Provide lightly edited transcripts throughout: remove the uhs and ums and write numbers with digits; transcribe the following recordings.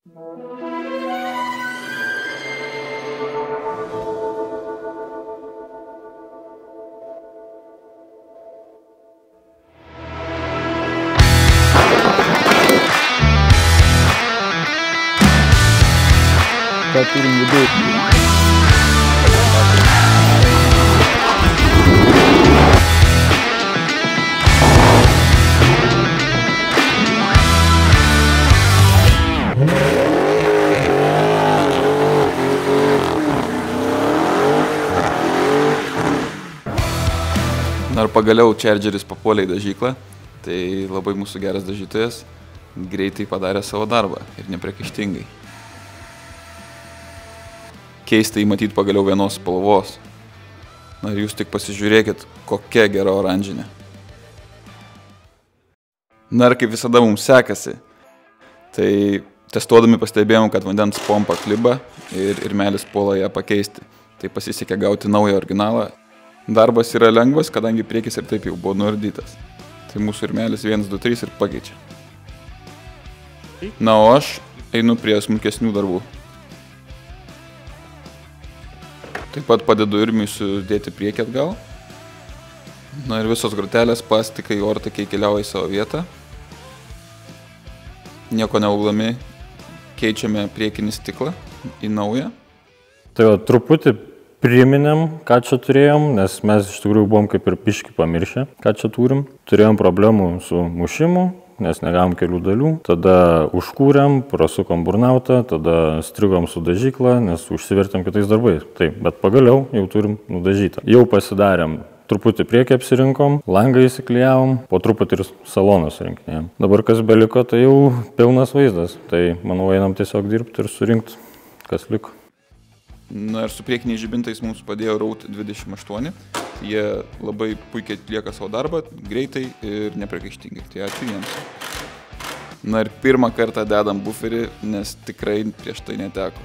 Ką turim viduj. Ir pagaliau Chargeris papuolė į dažyklą, tai labai mūsų geras dažytojas greitai padarė savo darbą ir nepriekaištingai. Keistai matyti pagaliau vienos spalvos. Na ir jūs tik pasižiūrėkit, kokia gera oranžinė. Na ir kaip visada mums sekasi, tai testuodami pastebėjom, kad vandens pompa kliba ir melis puola ją pakeisti. Tai pasisekė gauti naują originalą. Darbas yra lengvas, kadangi priekis ir taip jau buvo nuardytas. Tai mūsų irmelis 1, 2, 3 ir pakeičia. Na, o aš einu prie smulkesnių darbų. Taip pat padedu irmiui sudėti priekį atgal. Na ir visos grotelės, plastikai, ortakiai keliauja į savo vietą. Nieko neaugdami keičiame priekinį stiklą į naują. Tai va, truputį priminėm, ką čia turėjom, nes mes iš tikrųjų buvom kaip ir piški pamiršę, ką čia turim. Turėjom problemų su mušimu, nes negavom kelių dalių. Tada užkūrėm, prasukom burnautą, tada strigom su dažykla, nes užsivertėm kitais darbais. Taip, bet pagaliau jau turim nudažytą. Jau pasidarėm, truputį priekį apsirinkom, langą įsiklijavom, po truputį ir saloną surinkinėjom. Dabar kas beliko, tai jau pilnas vaizdas. Tai manau, einam tiesiog dirbti ir surinkti, kas liko. Na ir su priekiniais žibintais mums padėjo Road 28. Jie labai puikiai atlieka savo darbą, greitai ir nepriekaištingai. Tai ačiū jiems. Na ir pirmą kartą dedam buferį, nes tikrai prieš tai neteko.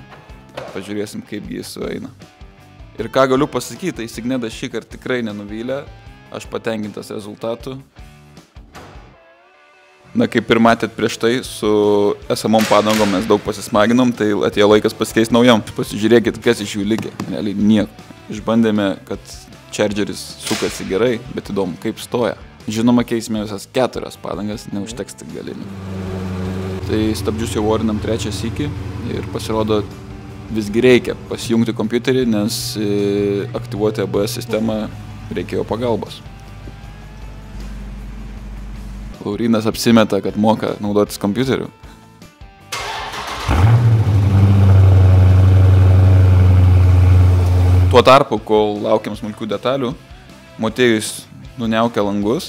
Pažiūrėsim, kaip jis sueina. Ir ką galiu pasakyti, tai Signeda šį kartą tikrai nenuvylė. Aš patenkintas rezultatu. Na, kaip ir matėt prieš tai, su esamom padangom mes daug pasismaginom, tai atėjo laikas pasikeisti naujom. Pasižiūrėkit, kas iš jų likę. Realiai nieko. Išbandėme, kad Chargeris sukasi gerai, bet įdomu, kaip stoja. Žinoma, keisime visas 4 padangas, neužteks tik galinių. Tai stabdžius jau orinam 3 sykį ir pasirodo visgi reikia pasijungti kompiuterį, nes aktyvuoti ABS sistemą reikėjo pagalbos. Laurynas apsimeta, kad moka naudotis kompiuteriu. Tuo tarpu, kol laukiam smulkių detalių, Motiejus nuniaukia langus,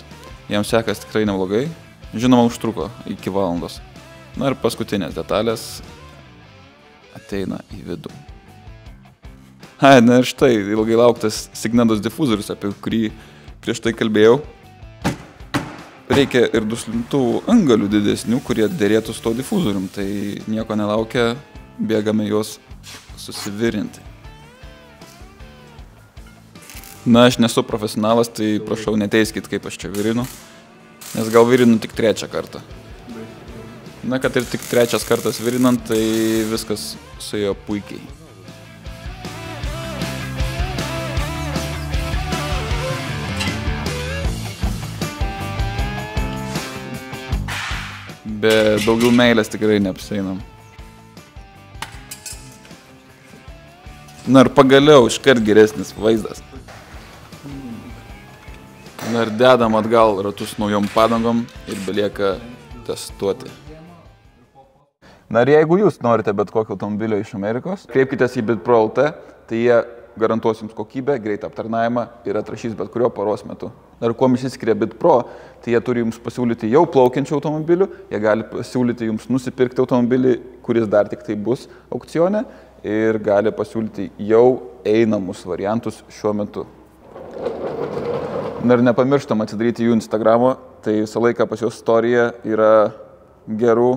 jam sekas tikrai neblogai, žinoma, užtruko iki valandos. Na ir paskutinės detalės ateina į vidų. Na ir štai, ilgai lauktas Signedos difuzorius, apie kurį prieš tai kalbėjau. Reikia ir duslintuvų antgalių didesnių, kurie derėtų su to difuzorium, tai nieko nelaukia, bėgame juos susivirinti. Na, aš nesu profesionalas, tai prašau neteiskit, kaip aš čia virinu, nes gal virinu tik 3 kartą. Na, kad ir tik 3 kartas virinant, tai viskas suėjo puikiai. Be daugiau meilės tikrai neapsieinam. Na ir pagaliau iškart geresnis vaizdas. Na ir dedam atgal ratus naujom padangom ir belieka testuoti. Na ir jeigu jūs norite bet kokio automobilio iš Amerikos, kreipkitės į BitPro LT, tai jie garantuos jums kokybę, greitą aptarnavimą ir atrašys bet kurio paros metu. Ir kuo išsiskiria BitPro, tai jie turi jums pasiūlyti jau plaukiančių automobilių, jie gali pasiūlyti jums nusipirkti automobilį, kuris dar tik tai bus aukcione, ir gali pasiūlyti jau einamus variantus šiuo metu. Ir nepamirštam atsidaryti jų Instagramo, tai visą laiką pas jos istorija yra gerų,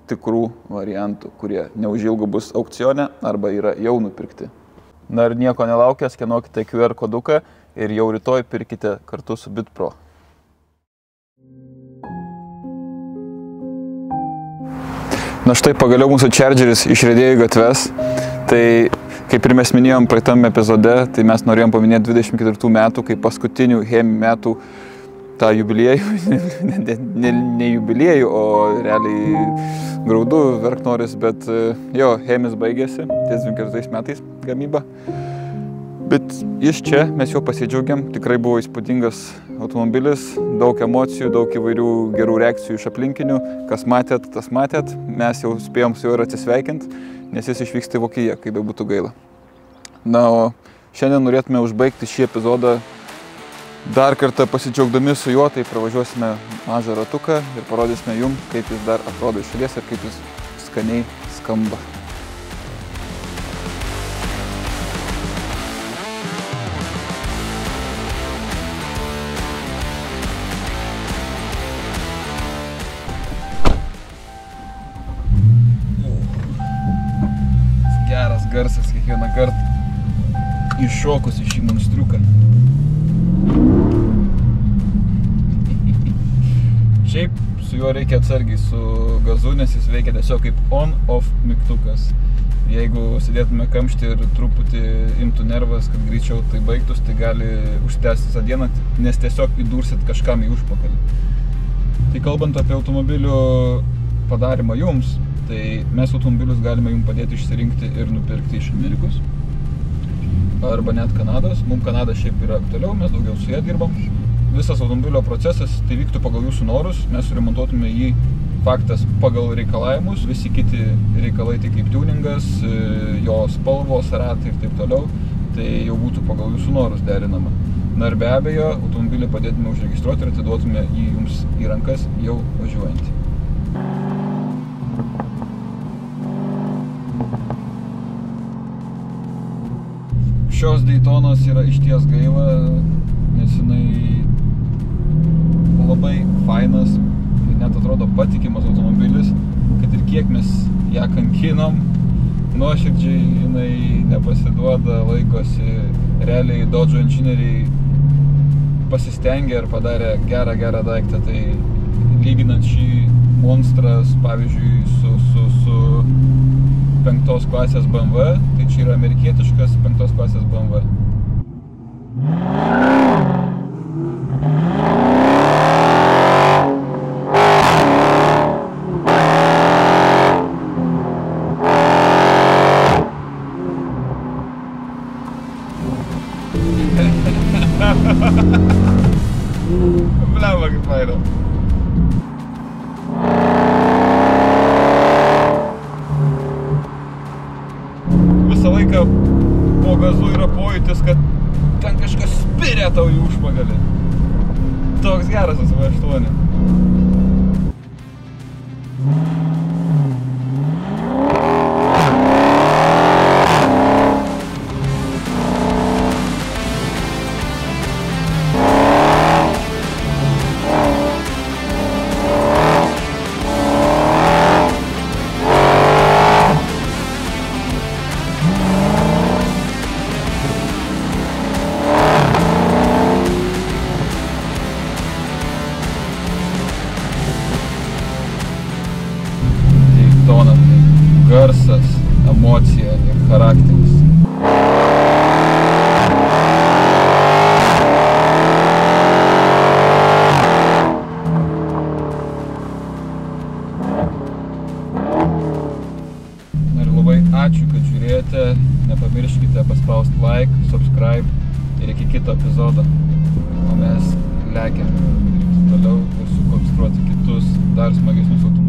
tikrų variantų, kurie neužilgo bus aukcione arba yra jau nupirkti. Na ir nieko nelaukia, skenuokite QR koduką ir jau rytoj pirkite kartu su BitPro. Na štai pagaliau mūsų Chargeris išriedėjo į gatves. Tai kaip ir mes minėjom praeitam epizode, tai mes norėjom paminėti 24 metų, kaip paskutinių Hemi metų tą jubiliejų, ne jubiliejų, o realiai graudų verk noris, bet jo, Hemis baigėsi ties 24 metais gamyba. Bet iš čia mes jau pasidžiaugiam, tikrai buvo įspūdingas automobilis, daug emocijų, daug įvairių gerų reakcijų iš aplinkinių, kas matėt, tas matėt, mes jau spėjom su juo ir atsisveikinti, nes jis išvyksta į Vokietiją, kaip bebūtų gaila. Na, o šiandien norėtume užbaigti šį epizodą dar kartą pasidžiaugdami su juo, tai pravažiuosime mažą ratuką ir parodysime jum, kaip jis dar atrodo iš šalies ir kaip jis skaniai skamba. Geras garsas kiekvieną kartą iššokus į šį monstriuką. Šiaip su juo reikia atsargiai su gazu, nes jis veikia tiesiog kaip on-off mygtukas. Jeigu sėdėtume kamštį ir truputį imtų nervas, kad greičiau tai baigtus, tai gali užtęsti visą dieną, nes tiesiog įdursit kažkam į užpakalį. Tai kalbant apie automobilių padarimą jums, tai mes automobilius galime jums padėti išsirinkti ir nupirkti iš Amerikos arba net Kanados. Mums Kanada šiaip yra aktualiau, mes daugiau su ją dirbam. Visas automobilio procesas tai vyktų pagal jūsų norus, mes suremontuotume jį faktas pagal reikalavimus, visi kiti reikalai tai kaip tuningas, jo spalvos, ratai ir taip toliau, tai jau būtų pagal jūsų norus derinama. Na ir be abejo, automobilį padėtume užregistruoti ir atiduotume jį jums į rankas jau važiuojantį. Šios Daytonos yra išties gaila, nes jinai labai fainas, net atrodo patikimas automobilis, kad ir kiek mes ją kankinam, nuoširdžiai jinai nepasiduoda, laikosi. Realiai Dodge inžinieriai pasistengė ir padarė gerą daiktą, tai lyginant šį monstrą, pavyzdžiui, su 5 klasės BMW, tai čia yra amerikietiškas 5 klasės BMW. Blemba, kaip faina. Visą laiką po gazu yra pojūtis, kad ten kažkas spiria tau į užpagalį. Toks geras V8. Daytona, garsas, emocija ir charakteris. Ir labai ačiū, kad žiūrėjote, nepamirškite paspausti like, subscribe ir iki kito epizodo. O mes lekiam dirbti toliau ir sukonstruoti kitus dar smagesnius automobilius.